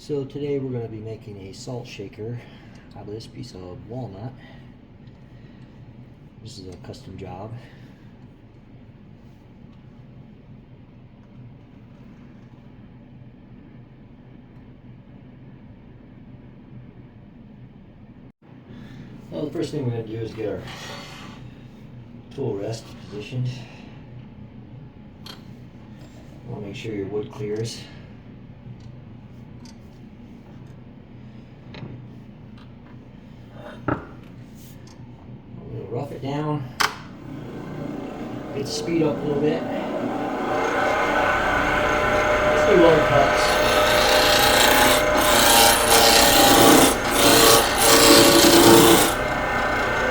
So today we're going to be making a salt shaker out of this piece of walnut. This is a custom job. Well, the first thing we're going to do is get our tool rest positioned. You want to make sure your wood clears. We'll rough it down, get the speed up a little bit. Let's do lower cuts.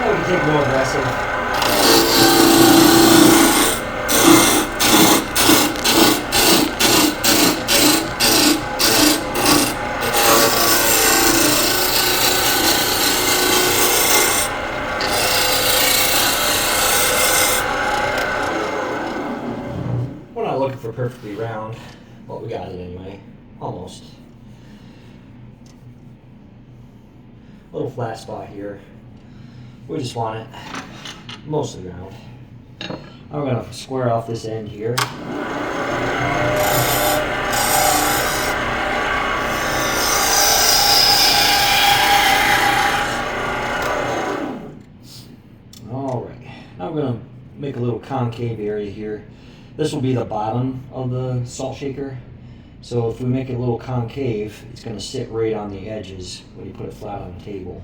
Now we can take more aggressive. We're not looking for perfectly round, but we got it anyway, almost. A little flat spot here. We just want it mostly round. Now we're going to square off this end here. Alright, now we're going to make a little concave area here. This will be the bottom of the salt shaker. So if we make it a little concave, it's going to sit right on the edges when you put it flat on the table.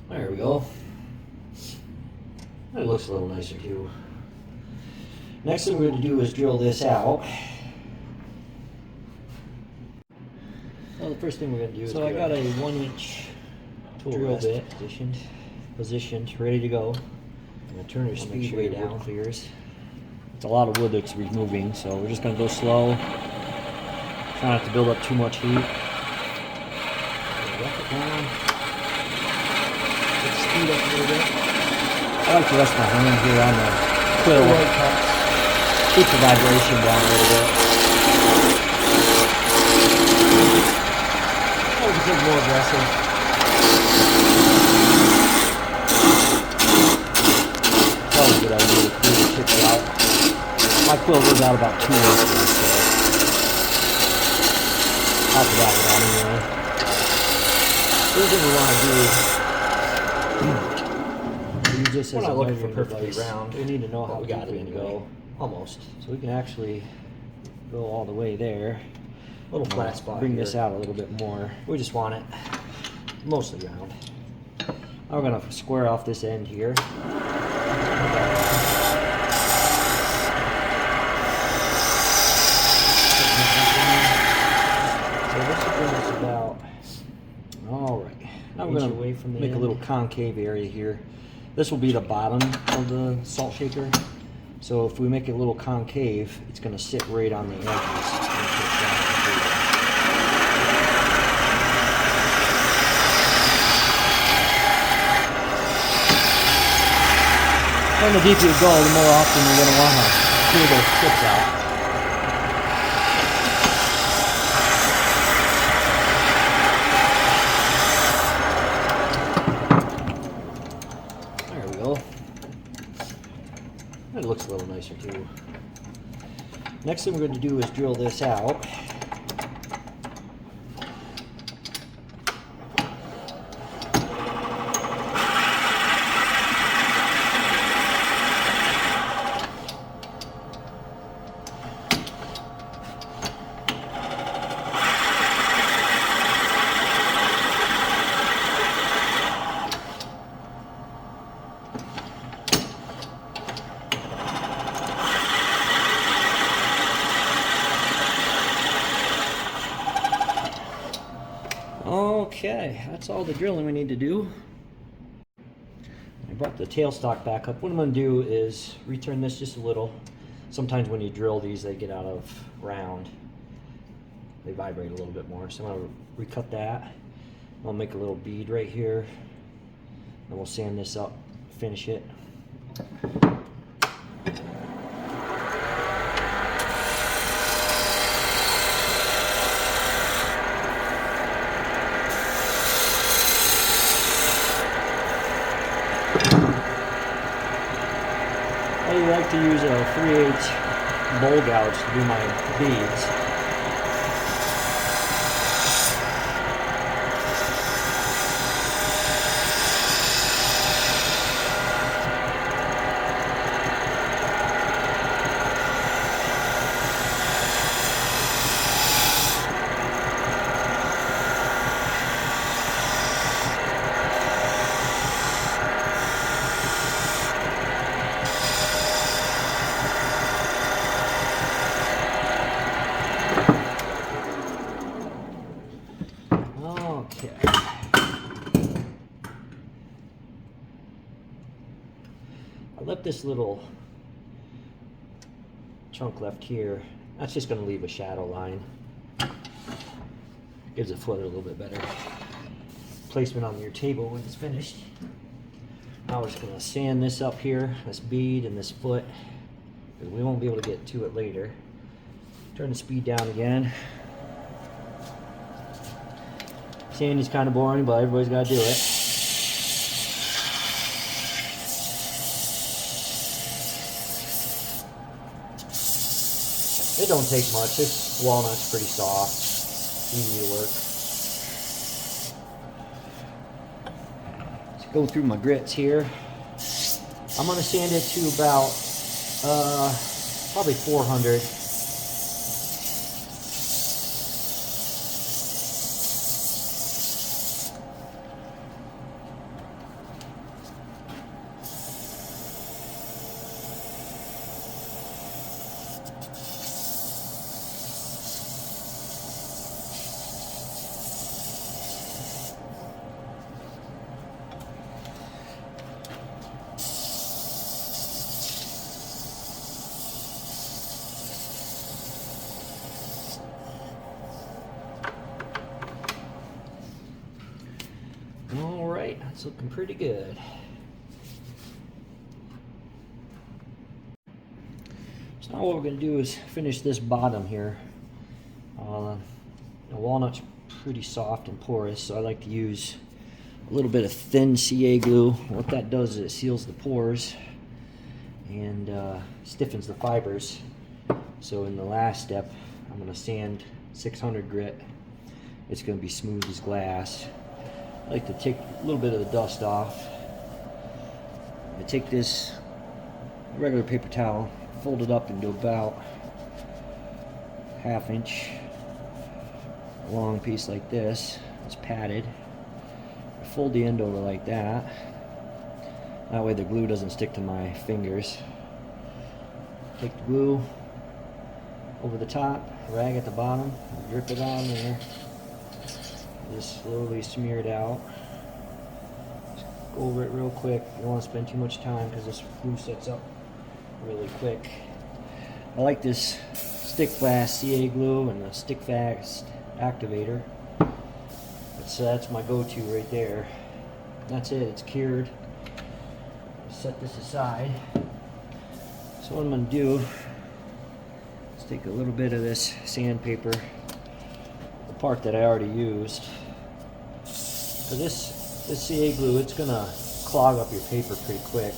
There we go. It looks a little nicer too. Next thing we're going to do is drill this out. Well, the first thing we're going to do is I got a 1-inch drill bit positioned, ready to go. I'm going to turn your speed way down. Clears. It's a lot of wood that's removing, so we're just going to go slow. Try not to build up too much heat. Rough it down. Get the speed up a little bit. I like to rest my hand here on the quill. Keep the vibration down a little bit. Oh, we can get more aggressive. Probably a good idea to clear the tips out. My quill goes out about 2 inches, so I'll put that one anyway. The other thing we want to do just as we're not looking for perfectly round. We need to know how we got it to go. Almost. So we can actually go all the way there. A little flat spot. Bring this out a little bit more. We just want it mostly round. Now we're going to square off this end here. So this will bring us about. All right. Now we're going to make a little concave area here. This will be the bottom of the salt shaker. So if we make it a little concave, it's going to sit right on the edges. And the deeper you go, the more often you're going to want to clear those tips out. It looks a little nicer too. Next thing we're going to do is drill this out. Okay, that's all the drilling we need to do. I brought the tailstock back up. What I'm going to do is return this just a little. Sometimes when you drill these, they get out of round. They vibrate a little bit more. So I'm going to recut that. I'll make a little bead right here. And we'll sand this up, finish it. I like to use a 3/8 bowl gouge to do my beads. Okay. I left this little chunk left here. That's just going to leave a shadow line. Gives the foot a little bit better placement on your table when it's finished. Now we're just going to sand this up here, this bead and this foot, because we won't be able to get to it later. Turn the speed down again. Sanding's kind of boring, but everybody's got to do it. It don't take much. This walnut's pretty soft, easy to work. Let's go through my grits here. I'm going to sand it to about probably 400. Alright, that's looking pretty good. So now what we're going to do is finish this bottom here. The walnut's pretty soft and porous, so I like to use a little bit of thin CA glue. What that does is it seals the pores and stiffens the fibers. So in the last step, I'm going to sand 600 grit. It's going to be smooth as glass. I like to take a little bit of the dust off. I take this regular paper towel, fold it up into about 1/2 inch long piece like this. It's padded. I fold the end over like that. That way the glue doesn't stick to my fingers. Take the glue over the top, rag at the bottom, drip it on there. Just slowly smear it out. Just go over it real quick. You don't want to spend too much time because this glue sets up really quick. I like this stick fast CA glue and the stick fast activator. That's my go-to right there. That's it. It's cured. Set this aside. So what I'm going to do is take a little bit of this sandpaper, the part that I already used. So this CA glue, it's going to clog up your paper pretty quick.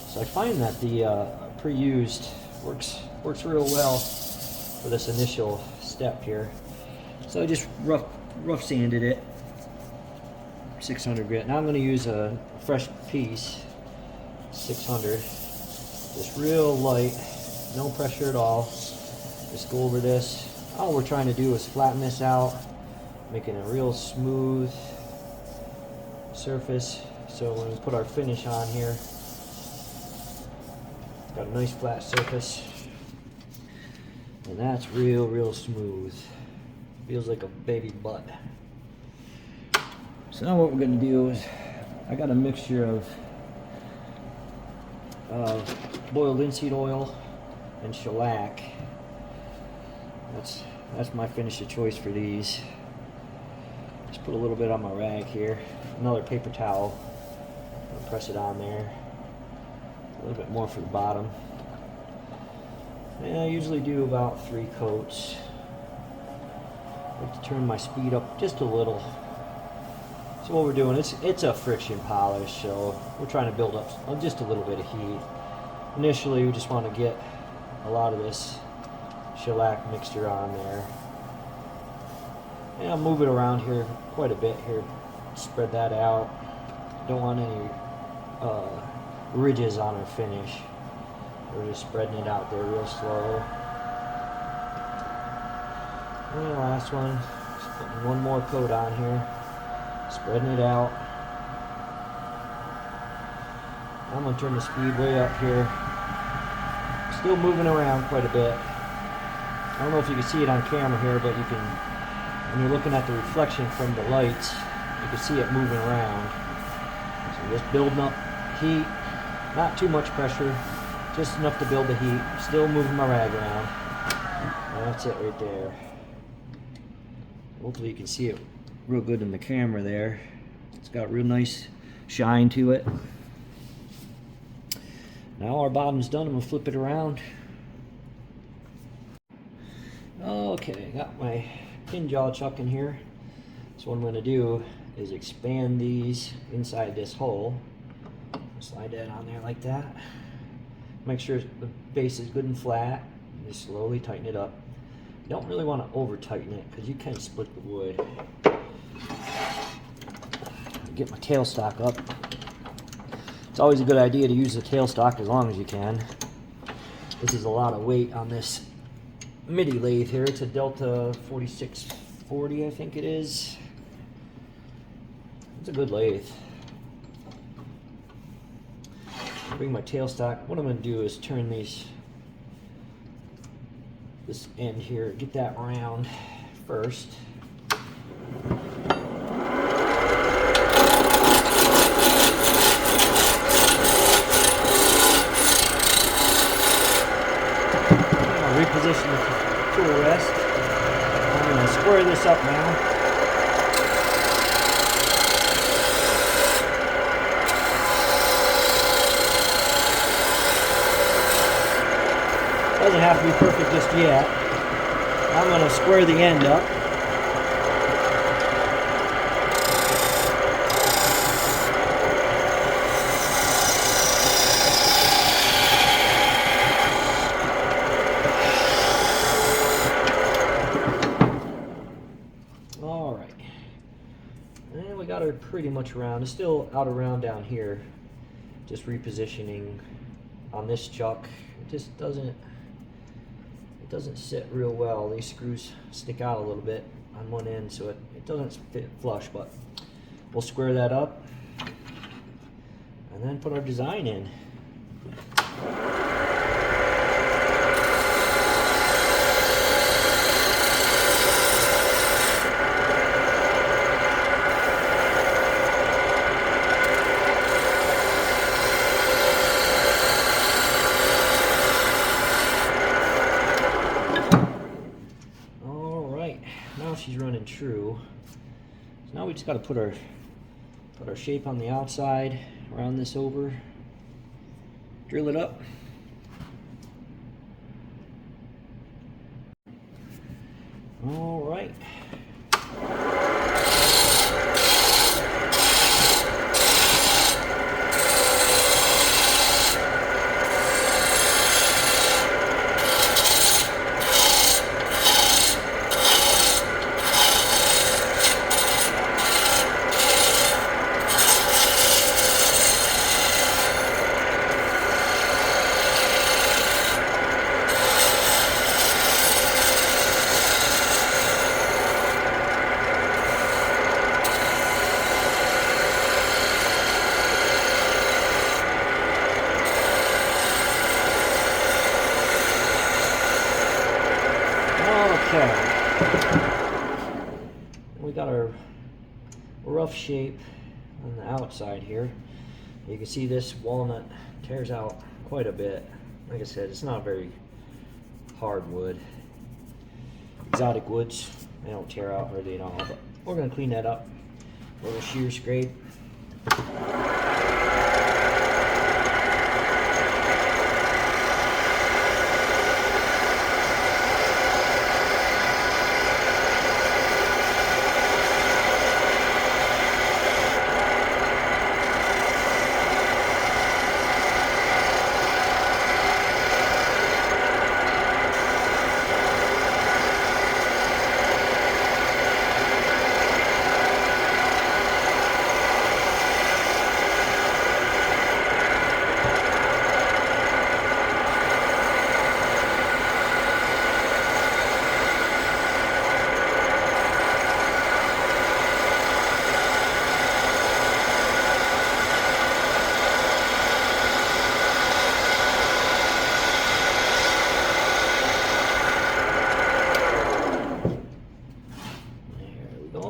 So I find that the pre-used works real well for this initial step here. So I just rough sanded it, 600 grit. Now I'm going to use a fresh piece, 600, just real light, no pressure at all. Just go over this. All we're trying to do is flatten this out, making a real smooth surface. So when we put our finish on here, got a nice flat surface, and that's real smooth. Feels like a baby butt. So now what we're going to do is, I got a mixture of boiled linseed oil, and shellac. That's my finish of choice for these. Just put a little bit on my rag here. Another paper towel. I'll press it on there. A little bit more for the bottom. And I usually do about 3 coats. I like to turn my speed up just a little. So what we're doing, it's a friction polish, so we're trying to build up just a little bit of heat. Initially, we just want to get a lot of this shellac mixture on there. And I'll move it around here quite a bit here. Spread that out. Don't want any ridges on our finish. We're just spreading it out there real slow. And the last one, just putting one more coat on here. Spreading it out. I'm going to turn the speed way up here. Still moving around quite a bit. I don't know if you can see it on camera here, but you can, when you're looking at the reflection from the lights, you can see it moving around. So just building up heat, not too much pressure, just enough to build the heat. Still moving my rag around. And that's it right there. Hopefully you can see it real good in the camera there. It's got real nice shine to it. Now our bottom's done. I'm gonna flip it around. Okay, got my pin jaw chuck in here. So what I'm gonna do is expand these inside this hole. Slide that on there like that. Make sure the base is good and flat. And just slowly tighten it up. You don't really want to over tighten it because you can split the wood. Get my tailstock up. It's always a good idea to use the tailstock as long as you can. This is a lot of weight on this MIDI lathe here. It's a Delta 4640, I think it is. It's a good lathe. Bring my tailstock. What I'm going to do is turn this end here, get that round first. Reposition the tool rest. I'm going to square this up now. Doesn't have to be perfect just yet. I'm going to square the end up. Got her pretty much round. It's still out of round down here. Just repositioning on this chuck. It just doesn't sit real well. These screws stick out a little bit on one end, so it doesn't fit flush, but we'll square that up and then put our design in. She's running true. So now we just got to put our shape on the outside, round this over, drill it up. All right. We got our rough shape on the outside here. You can see this walnut tears out quite a bit. Like I said, it's not very hardwood. Exotic woods, they don't tear out hardly at all, but we're going to clean that up. A little shear scrape.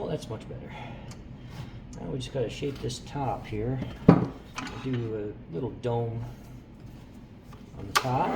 That's much better. Now we just got to shape this top here. Do a little dome on the top.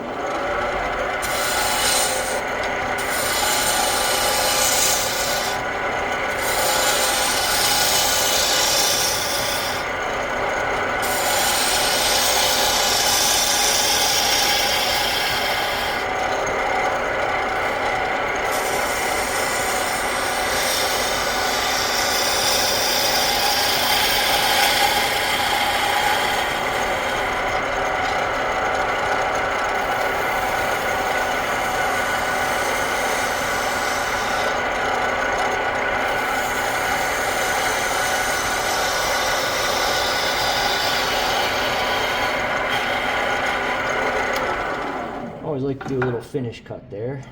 Always like to do a little finish cut there.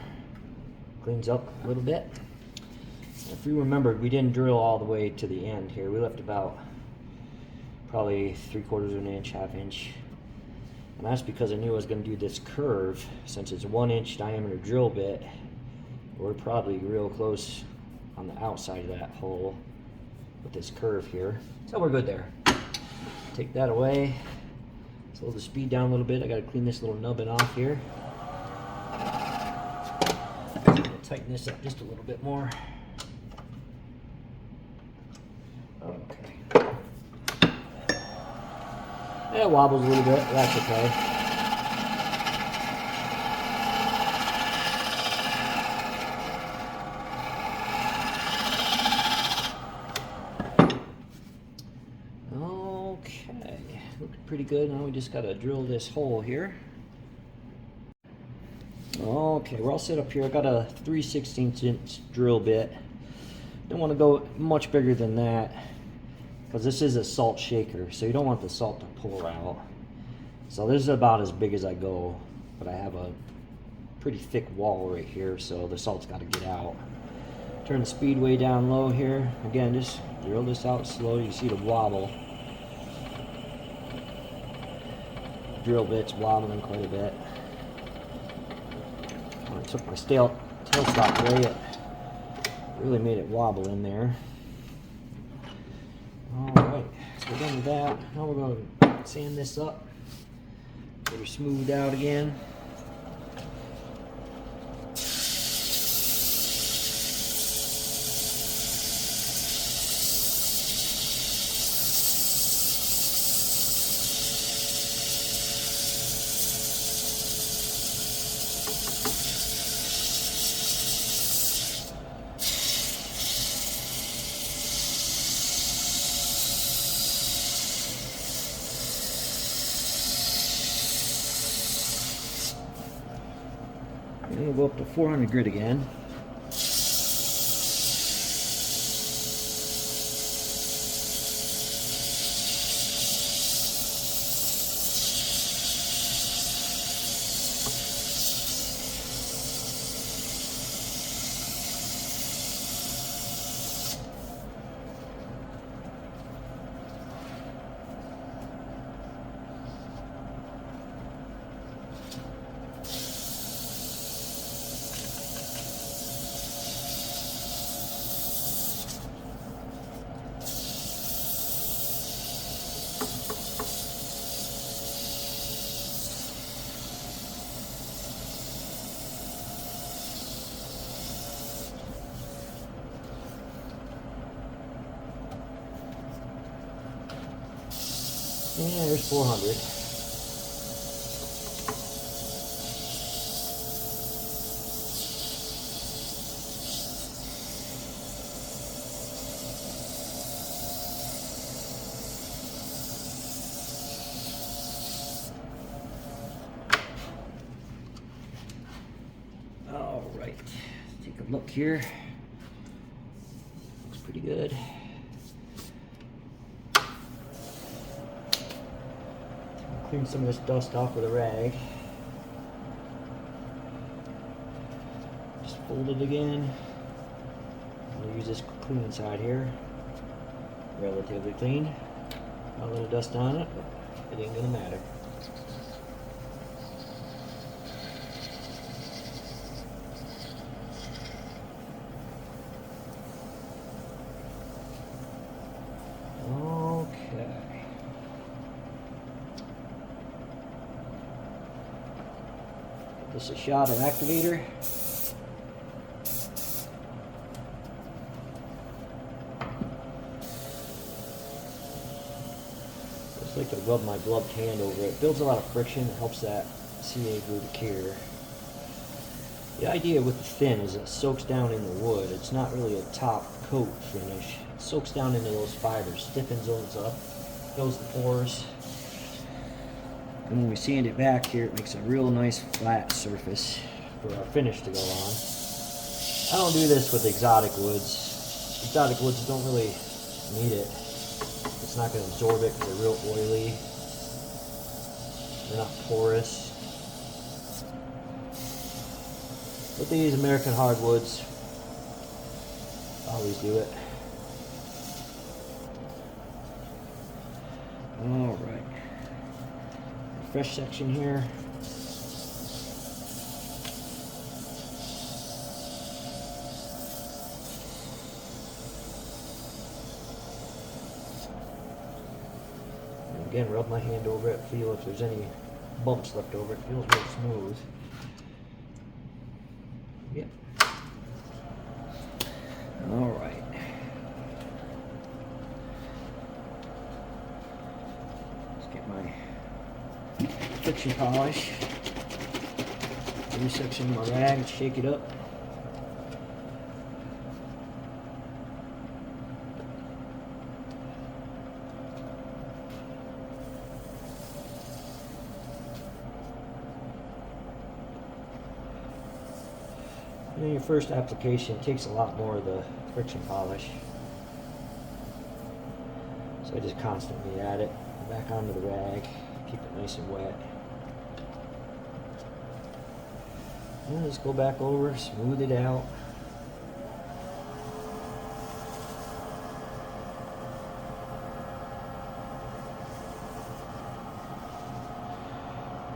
Cleans up a little bit. If you remember, we didn't drill all the way to the end here. We left about probably 3/4 of an inch, 1/2 inch. And that's because I knew I was going to do this curve. Since it's a 1-inch diameter drill bit, we're probably real close on the outside of that hole with this curve here. So we're good there. Take that away. Slow the speed down a little bit. I got to clean this little nubbin off here. Tighten this up just a little bit more. Okay. It wobbles a little bit. That's okay. Okay. Looking pretty good. Now we just got to drill this hole here. Okay, we're all set up here. I got a 3/16 inch drill bit. Don't want to go much bigger than that because this is a salt shaker, so you don't want the salt to pour out. So this is about as big as I go, but I have a pretty thick wall right here, so the salt's got to get out. Turn the speed way down low here. Again, just drill this out slow. You see the wobble. Drill bit's wobbling quite a bit. I took my tailstock away, it really made it wobble in there. Alright, so we're done with that. Now we're going to sand this up, get her smoothed out again. And we'll go up to 400 grit again. Yeah, there's 400. All right, let's take a look here. Looks pretty good. Clean some of this dust off with a rag. Just fold it again. I'll use this cleaning side here. Relatively clean. Got a little dust on it, but it ain't gonna matter. Just a shot of activator. Just like to rub my gloved hand over it. Builds a lot of friction. It helps that CA glue to cure. The idea with the thin is it soaks down in the wood. It's not really a top coat finish. It soaks down into those fibers, stiffens those up, fills the pores. And when we sand it back here, it makes a real nice flat surface for our finish to go on. I don't do this with exotic woods. Exotic woods don't really need it. It's not going to absorb it because they're real oily. They're not porous. But these American hardwoods always do it. All right. Fresh section here. And again, rub my hand over it, feel if there's any bumps left over. It feels real smooth. Yep. All right. Let's get my friction polish. Resection my rag and shake it up. And your first application takes a lot more of the friction polish. So I just constantly add it back onto the rag, keep it nice and wet. And just go back over, smooth it out.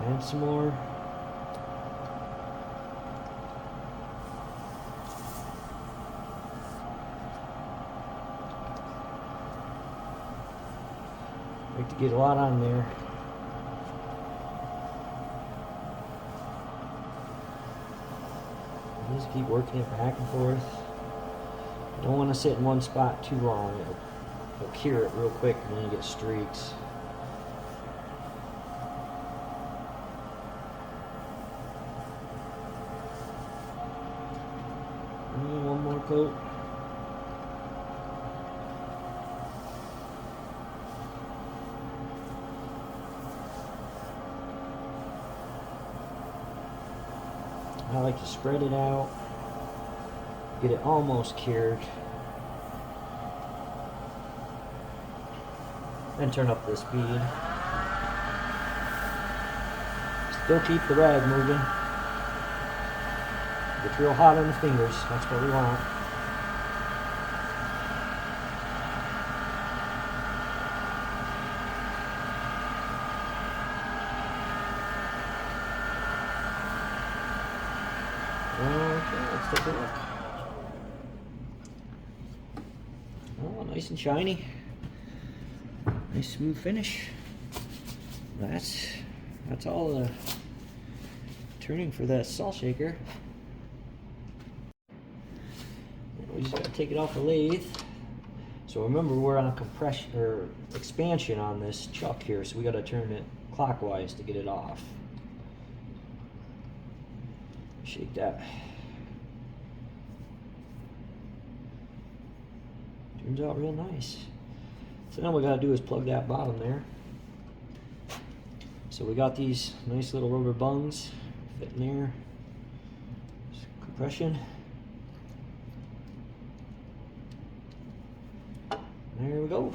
Add some more. Like to get a lot on there. Just keep working it back and forth. You don't want to sit in one spot too long. It'll cure it real quick and then you get streaks. And one more coat. I like to spread it out, get it almost cured, then turn up the speed. Still keep the rag moving. Gets real hot on the fingers, that's what we want. Okay, let's take a look. Oh, nice and shiny. Nice smooth finish. That's all the turning for that salt shaker. We just gotta take it off the lathe. So remember, we're on compression or expansion on this chuck here, so we got to turn it clockwise to get it off. Shake that. Turns out real nice. So now what we got to do is plug that bottom there. So we got these nice little rubber bungs fitting there. Compression. There we go.